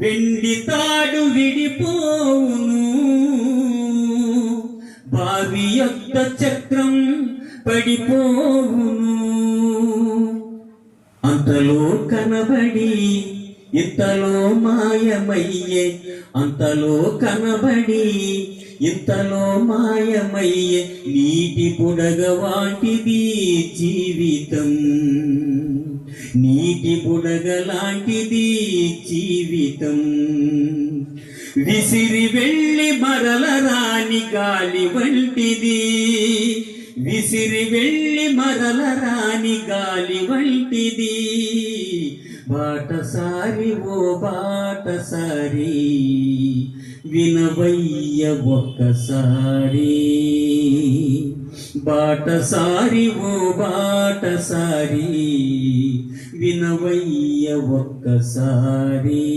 వెండి తాడు విడిపోవును, బావి యొక్క చక్రం పడిపోవును. అంతలో కనబడి ఇంతలో మాయమయ్యే, అంతలో కనబడి ఇంతలో మాయమయ్యే, నీటి బుడగ వాటిది జీవితం, నీటి బుడగ లాంటిది జీవితం. విసిరి వెళ్ళి మరల రాని గాలి వంటిది, విసిరి వెళ్ళి మరల రాని గాలి వంటిది. బాటసారి ఓ బాటసారి వినవయ్య ఒక్కసారి, బాటసారి ఓ బాటసారి వినవయ్య ఒక్కసారి.